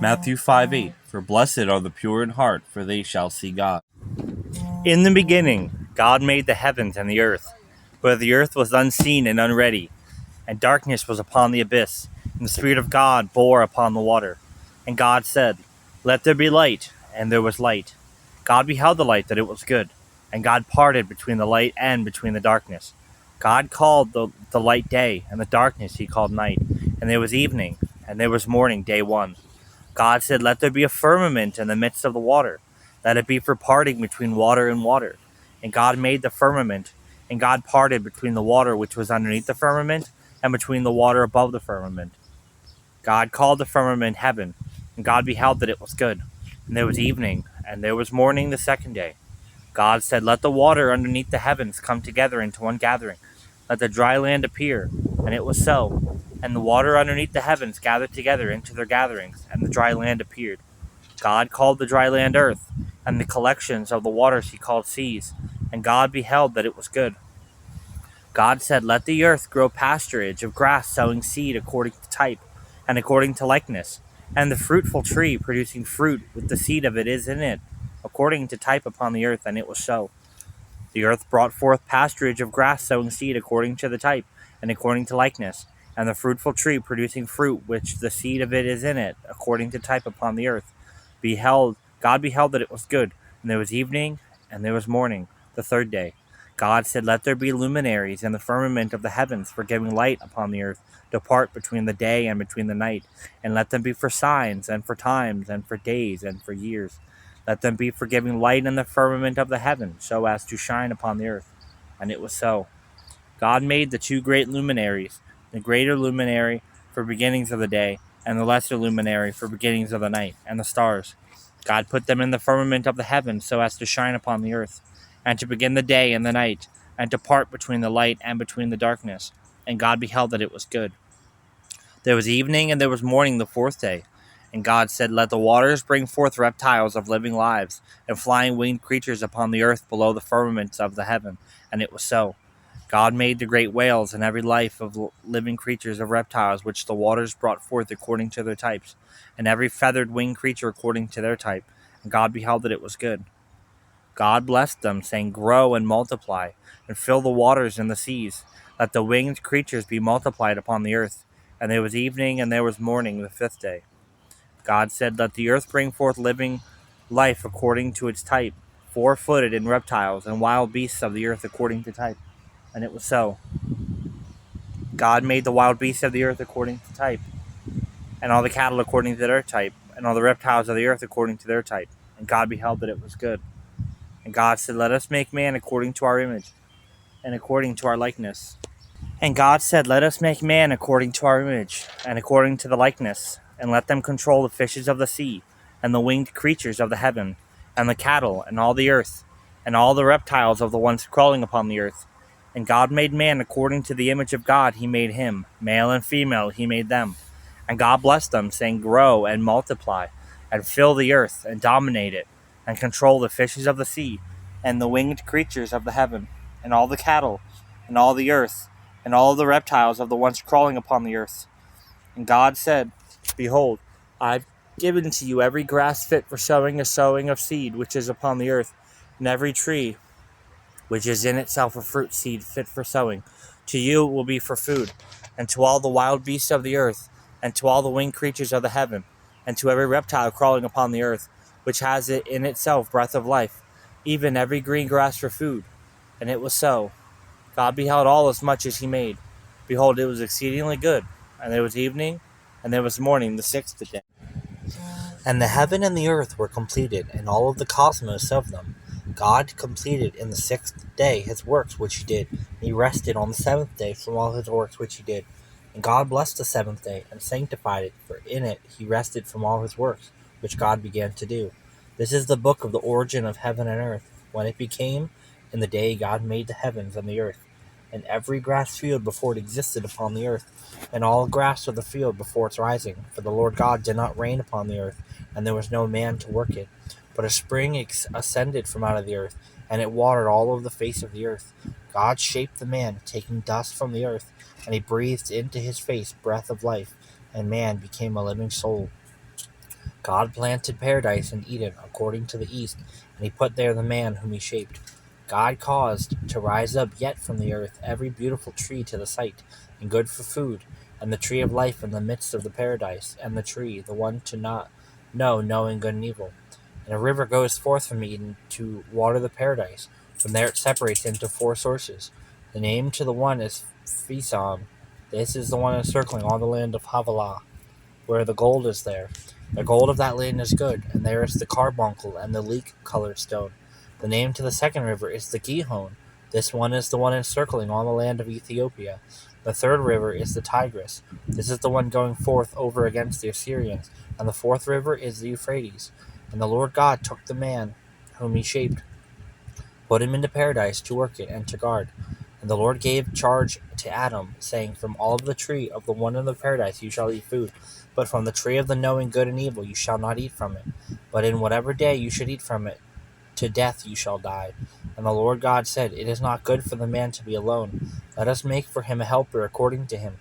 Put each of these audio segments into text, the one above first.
Matthew 5:8. For blessed are the pure in heart, for they shall see God. In the beginning, God made the heavens and the earth, but the earth was unseen and unready, and darkness was upon the abyss, and the Spirit of God bore upon the water. And God said, Let there be light, and there was light. God beheld the light that it was good, and God parted between the light and between the darkness. God called the light day, and the darkness he called night. And there was evening, and there was morning, day one. God said, Let there be a firmament in the midst of the water. Let it be for parting between water and water. And God made the firmament, and God parted between the water which was underneath the firmament and between the water above the firmament. God called the firmament heaven, and God beheld that it was good. And there was evening, and there was morning the second day. God said, Let the water underneath the heavens come together into one gathering. Let the dry land appear. And it was so. And the water underneath the heavens gathered together into their gatherings, and the dry land appeared. God called the dry land earth, and the collections of the waters he called seas. And God beheld that it was good. God said, Let the earth grow pasturage of grass sowing seed according to type, and according to likeness, and the fruitful tree producing fruit with the seed of it is in it, according to type upon the earth, and it was so. The earth brought forth pasturage of grass sowing seed according to the type, and according to likeness, and the fruitful tree producing fruit which the seed of it is in it, according to type upon the earth. God beheld that it was good, and there was evening, and there was morning, the third day. God said, Let there be luminaries in the firmament of the heavens for giving light upon the earth, to part between the day and between the night, and let them be for signs, and for times, and for days, and for years. Let them be for giving light in the firmament of the heaven, so as to shine upon the earth. And it was so. God made the two great luminaries, the greater luminary for beginnings of the day, and the lesser luminary for beginnings of the night, and the stars. God put them in the firmament of the heaven, so as to shine upon the earth, and to begin the day and the night, and to part between the light and between the darkness. And God beheld that it was good. There was evening, and there was morning the fourth day. And God said, Let the waters bring forth reptiles of living lives, and flying winged creatures upon the earth below the firmaments of the heaven. And it was so. God made the great whales and every life of living creatures of reptiles which the waters brought forth according to their types, and every feathered winged creature according to their type. And God beheld that it was good. God blessed them, saying, Grow and multiply, and fill the waters and the seas. Let the winged creatures be multiplied upon the earth. And there was evening, and there was morning the fifth day. God said, Let the earth bring forth living life according to its type, 4-footed and reptiles, and wild beasts of the earth according to type. And it was so. God made the wild beasts of the earth according to type, and all the cattle according to their type, and all the reptiles of the earth according to their type. And God beheld that it was good. And God said, Let us make man according to our image, and according to our likeness. And God said, Let us make man according to our image, and according to the likeness, and let them control the fishes of the sea, and the winged creatures of the heaven, and the cattle, and all the earth, and all the reptiles of the ones crawling upon the earth. And God made man according to the image of God he made him, male and female he made them. And God blessed them, saying, Grow and multiply, and fill the earth, and dominate it, and control the fishes of the sea, and the winged creatures of the heaven, and all the cattle, and all the earth, and all the reptiles of the ones crawling upon the earth. And God said, Behold, I have given to you every grass fit for sowing, a sowing of seed which is upon the earth, and every tree which is in itself a fruit seed fit for sowing. To you it will be for food, and to all the wild beasts of the earth, and to all the winged creatures of the heaven, and to every reptile crawling upon the earth, which has it in itself breath of life, even every green grass for food. And it was so. God beheld all as much as he made. Behold, it was exceedingly good. And there was evening, and there was morning the sixth day. And the heaven and the earth were completed, and all of the cosmos of them. God completed in the sixth day his works which he did, and he rested on the seventh day from all his works which he did. And God blessed the seventh day, and sanctified it, for in it he rested from all his works which God began to do. This is the book of the origin of heaven and earth, when it became, in the day God made the heavens and the earth, and every grass field before it existed upon the earth, and all grass of the field before its rising. For the Lord God did not rain upon the earth, and there was no man to work it. But a spring ascended from out of the earth, and it watered all over the face of the earth. God shaped the man, taking dust from the earth, and he breathed into his face breath of life, and man became a living soul. God planted paradise in Eden according to the east, and he put there the man whom he shaped. God caused to rise up yet from the earth every beautiful tree to the sight, and good for food, and the tree of life in the midst of the paradise, and the tree, the one to not know knowing good and evil. And a river goes forth from Eden to water the paradise. From there it separates into four sources. The name to the one is Fison. This is the one encircling all the land of Havilah, where the gold is there. The gold of that land is good, and there is the carbuncle and the leek-colored stone. The name to the second river is the Gihon. This one is the one encircling all the land of Ethiopia. The third river is the Tigris. This is the one going forth over against the Assyrians. And the fourth river is the Euphrates. And the Lord God took the man whom he shaped, put him into paradise to work it and to guard. And the Lord gave charge to Adam, saying, From all of the tree of the one in the paradise you shall eat food, but from the tree of the knowing good and evil you shall not eat from it. But in whatever day you should eat from it, to death you shall die. And the Lord God said, It is not good for the man to be alone. Let us make for him a helper according to him.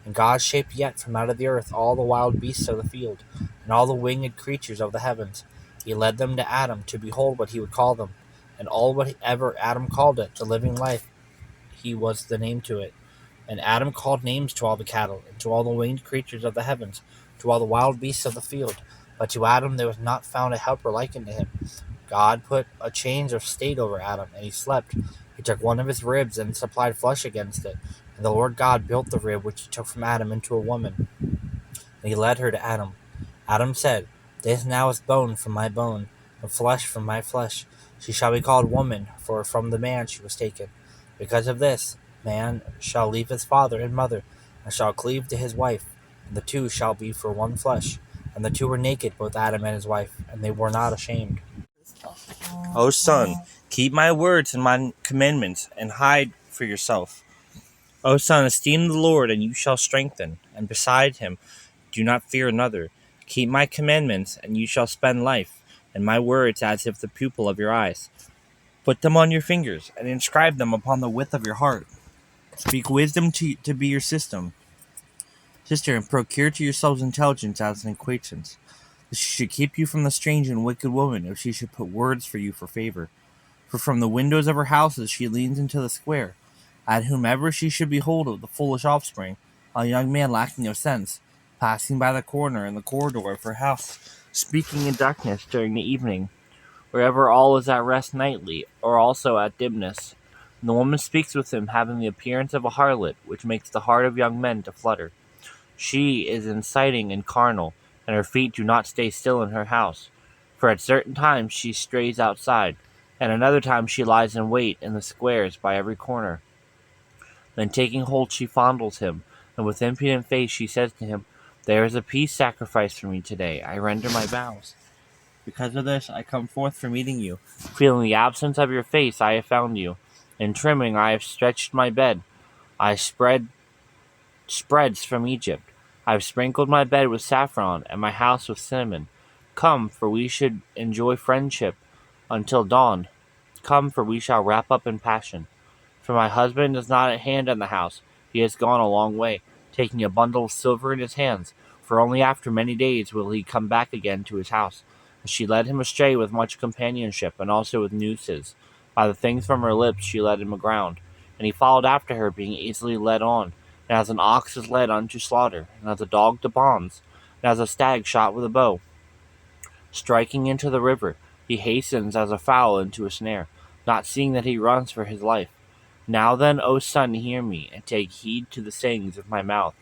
And God shaped yet from out of the earth all the wild beasts of the field, and all the winged creatures of the heavens. He led them to Adam to behold what he would call them. And all whatever Adam called it, the living life, he was the name to it. And Adam called names to all the cattle, and to all the winged creatures of the heavens, to all the wild beasts of the field. But to Adam there was not found a helper like unto him. God put a change of state over Adam, and he slept. He took one of his ribs and supplied flesh against it. And the Lord God built the rib which he took from Adam into a woman, and he led her to Adam. Adam said, This now is bone from my bone, and flesh from my flesh. She shall be called woman, for from the man she was taken. Because of this, man shall leave his father and mother, and shall cleave to his wife, and the two shall be for one flesh. And the two were naked, both Adam and his wife, and they were not ashamed. O son, keep my words and my commandments, and hide for yourself. O son, esteem the Lord, and you shall strengthen, and beside him do not fear another. Keep my commandments, and you shall spend life, and my words as if the pupil of your eyes. Put them on your fingers, and inscribe them upon the width of your heart. Speak wisdom to be your sister, and procure to yourselves intelligence as an acquaintance. She should keep you from the strange and wicked woman, if she should put words for you for favor. For from the windows of her houses she leans into the square. At whomever she should behold of the foolish offspring, a young man lacking of sense, passing by the corner in the corridor of her house, speaking in darkness during the evening, wherever all is at rest nightly, or also at dimness. And the woman speaks with him, having the appearance of a harlot, which makes the heart of young men to flutter. She is inciting and carnal, and her feet do not stay still in her house. For at certain times she strays outside, and another time she lies in wait in the squares by every corner. Then taking hold she fondles him, and with impudent face she says to him, There is a peace sacrifice for me today. I render my vows. Because of this I come forth from meeting you. Feeling the absence of your face I have found you. In trimming I have stretched my bed. I spread spreads from Egypt. I have sprinkled my bed with saffron, and my house with cinnamon. Come, for we should enjoy friendship until dawn. Come, for we shall wrap up in passion. For my husband is not at hand in the house. He has gone a long way, taking a bundle of silver in his hands, for only after many days will he come back again to his house. And she led him astray with much companionship, and also with nooses. By the things from her lips she led him aground. And he followed after her, being easily led on, and as an ox is led unto slaughter, and as a dog to bonds, and as a stag shot with a bow. Striking into the river, he hastens as a fowl into a snare, not seeing that he runs for his life. Now then, O son, hear me, and take heed to the sayings of my mouth.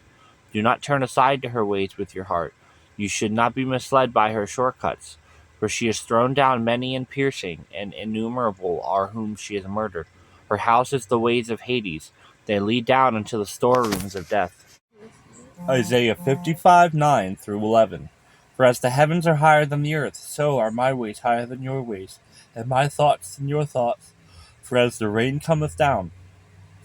Do not turn aside to her ways with your heart. You should not be misled by her shortcuts, for she has thrown down many and piercing, and innumerable are whom she has murdered. Her house is the ways of Hades. They lead down into the storerooms of death. Isaiah 55:9 through 11. For as the heavens are higher than the earth, so are my ways higher than your ways, and my thoughts than your thoughts. For as the rain cometh down,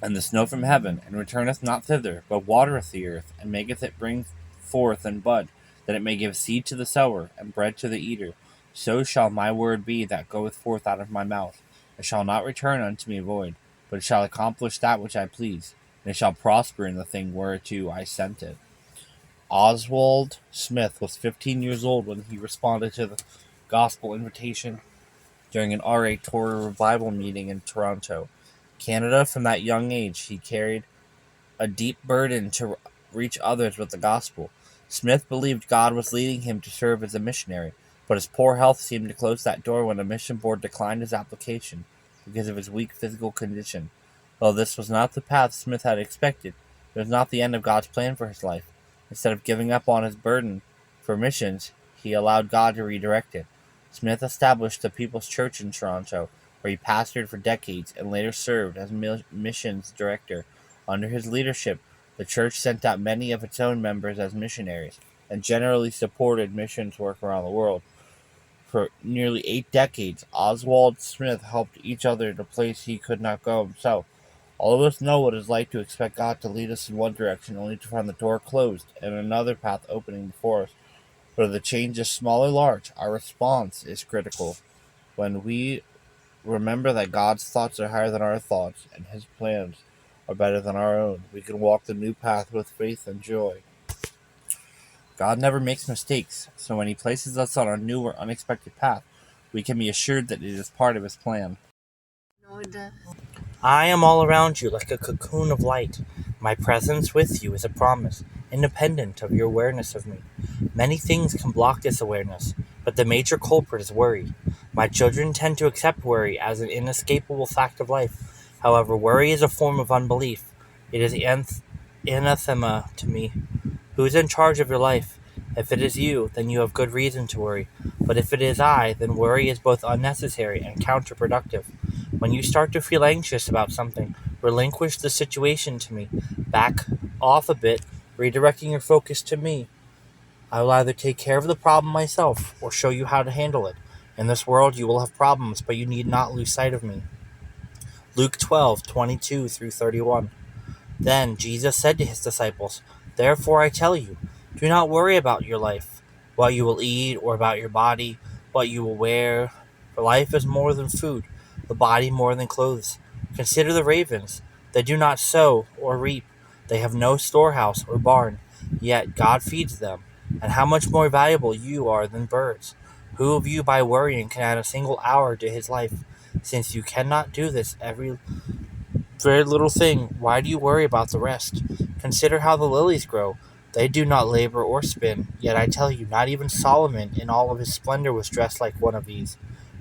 and the snow from heaven, and returneth not thither, but watereth the earth, and maketh it bring forth and bud, that it may give seed to the sower, and bread to the eater, so shall my word be that goeth forth out of my mouth. It shall not return unto me void, but it shall accomplish that which I please, and it shall prosper in the thing whereto I sent it. Oswald Smith was 15 years old when he responded to the gospel invitation during an RA Torah revival meeting in Toronto, Canada. From that young age, he carried a deep burden to reach others with the gospel. Smith believed God was leading him to serve as a missionary, but his poor health seemed to close that door when a mission board declined his application because of his weak physical condition. Though this was not the path Smith had expected, it was not the end of God's plan for his life. Instead of giving up on his burden for missions, he allowed God to redirect it. Smith established the People's Church in Toronto, where he pastored for decades and later served as missions director. Under his leadership, the church sent out many of its own members as missionaries and generally supported missions work around the world. For nearly 8 decades, Oswald Smith helped each other in a place he could not go himself. All of us know what it's like to expect God to lead us in one direction only to find the door closed and another path opening before us. Whether the change is small or large, our response is critical. When we remember that God's thoughts are higher than our thoughts and his plans are better than our own, we can walk the new path with faith and joy. God never makes mistakes, so when he places us on a new or unexpected path, we can be assured that it is part of his plan. I am all around you like a cocoon of light. My presence with you is a promise, independent of your awareness of me. Many things can block this awareness, but the major culprit is worry. My children tend to accept worry as an inescapable fact of life. However, worry is a form of unbelief. It is anathema to me. Who is in charge of your life? If it is you, then you have good reason to worry. But if it is I, then worry is both unnecessary and counterproductive. When you start to feel anxious about something, relinquish the situation to me. Back off a bit, redirecting your focus to me. I will either take care of the problem myself or show you how to handle it. In this world you will have problems, but you need not lose sight of me. Luke 12:22 through 31. Then Jesus said to his disciples, Therefore I tell you, do not worry about your life, what you will eat, or about your body, what you will wear. For life is more than food, the body more than clothes. Consider the ravens. They do not sow or reap. They have no storehouse or barn, yet God feeds them. And how much more valuable you are than birds. Who of you by worrying can add a single hour to his life? Since you cannot do this very little thing, why do you worry about the rest? Consider how the lilies grow. They do not labor or spin, yet I tell you, not even Solomon in all of his splendor was dressed like one of these.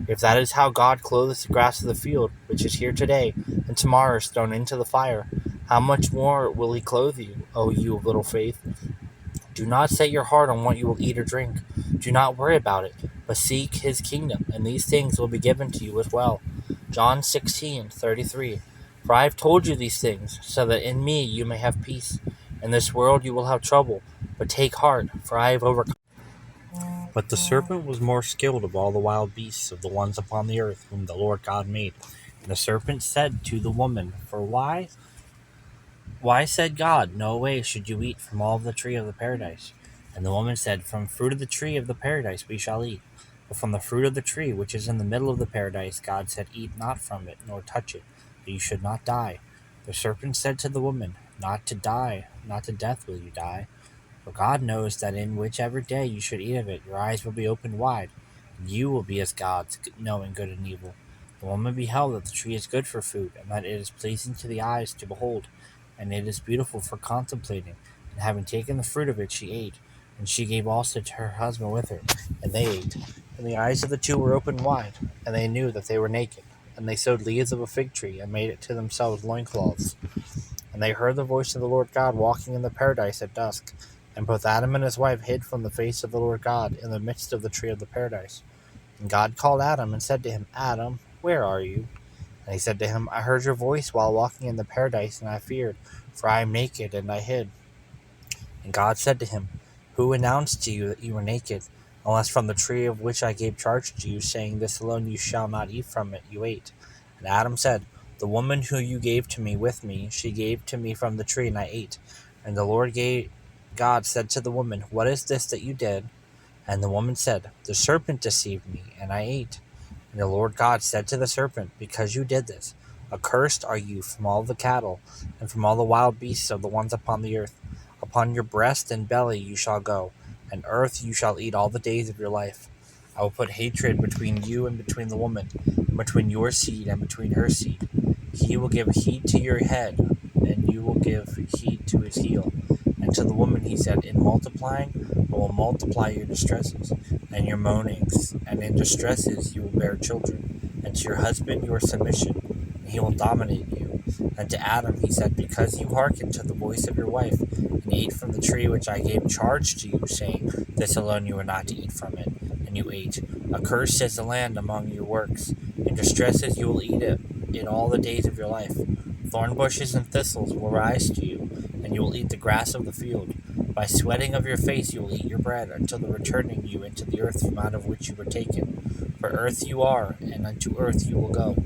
If that is how God clothes the grass of the field, which is here today, and tomorrow is thrown into the fire, how much more will he clothe you, O you of little faith? Do not set your heart on what you will eat or drink. Do not worry about it, but seek his kingdom, and these things will be given to you as well. John 16:33. For I have told you these things, so that in me you may have peace. In this world you will have trouble, but take heart, for I have overcome. But the serpent was more skilled of all the wild beasts of the ones upon the earth whom the Lord God made. And the serpent said to the woman, For why said God, No way should you eat from all of the tree of the paradise? And the woman said, From fruit of the tree of the paradise we shall eat. But from the fruit of the tree which is in the middle of the paradise, God said, Eat not from it, nor touch it, that you should not die. The serpent said to the woman, Not to die, not to death will you die. For God knows that in whichever day you should eat of it, your eyes will be opened wide, and you will be as gods, knowing good and evil. The woman beheld that the tree is good for food, and that it is pleasing to the eyes to behold, and it is beautiful for contemplating. And having taken the fruit of it, she ate, and she gave also to her husband with her, and they ate. And the eyes of the two were opened wide, and they knew that they were naked. And they sewed leaves of a fig tree, and made it to themselves loincloths. And they heard the voice of the Lord God walking in the paradise at dusk. And both Adam and his wife hid from the face of the Lord God in the midst of the tree of the paradise. And God called Adam and said to him, Adam, where are you? And he said to him, I heard your voice while walking in the paradise, and I feared, for I am naked, and I hid. And God said to him, Who announced to you that you were naked? Unless from the tree of which I gave charge to you, saying, This alone you shall not eat from it, you ate. And Adam said, The woman who you gave to me with me, she gave to me from the tree, and I ate. And the Lord God said to the woman, What is this that you did? And the woman said, The serpent deceived me, and I ate. And the Lord God said to the serpent, Because you did this, accursed are you from all the cattle, and from all the wild beasts of the ones upon the earth. Upon your breast and belly you shall go, and earth you shall eat all the days of your life. I will put hatred between you and between the woman, and between your seed and between her seed. He will give heed to your head, and you will give heed to his heel. And to the woman he said, In multiplying I will multiply your distresses and your moanings, and in distresses you will bear children. And to your husband your submission, and he will dominate you. And to Adam he said, Because you hearkened to the voice of your wife, and ate from the tree which I gave charge to you, saying, This alone you are not to eat from it, and you ate. Accursed is the land among your works. In distresses you will eat it all the days of your life. Thorn bushes and thistles will rise to you, and you will eat the grass of the field. By sweating of your face you will eat your bread, until the returning you into the earth from out of which you were taken. For earth you are, and unto earth you will go.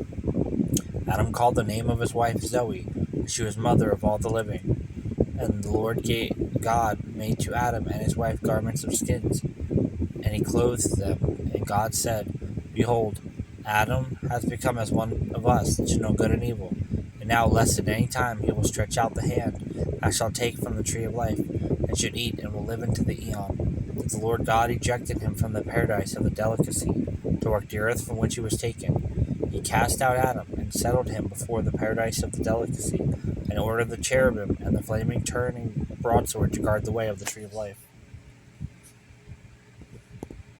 Adam called the name of his wife Zoe, and she was mother of all the living. And the Lord God made to Adam and his wife garments of skins, and he clothed them. And God said, Behold, Adam has become as one of us, to know good and evil. And now, lest at any time he will stretch out the hand, I shall take from the tree of life, and should eat, and will live into the eon. But the Lord God ejected him from the paradise of the delicacy, to work the earth from which he was taken. He cast out Adam, and settled him before the paradise of the delicacy, and ordered the cherubim and the flaming turning broadsword to guard the way of the tree of life.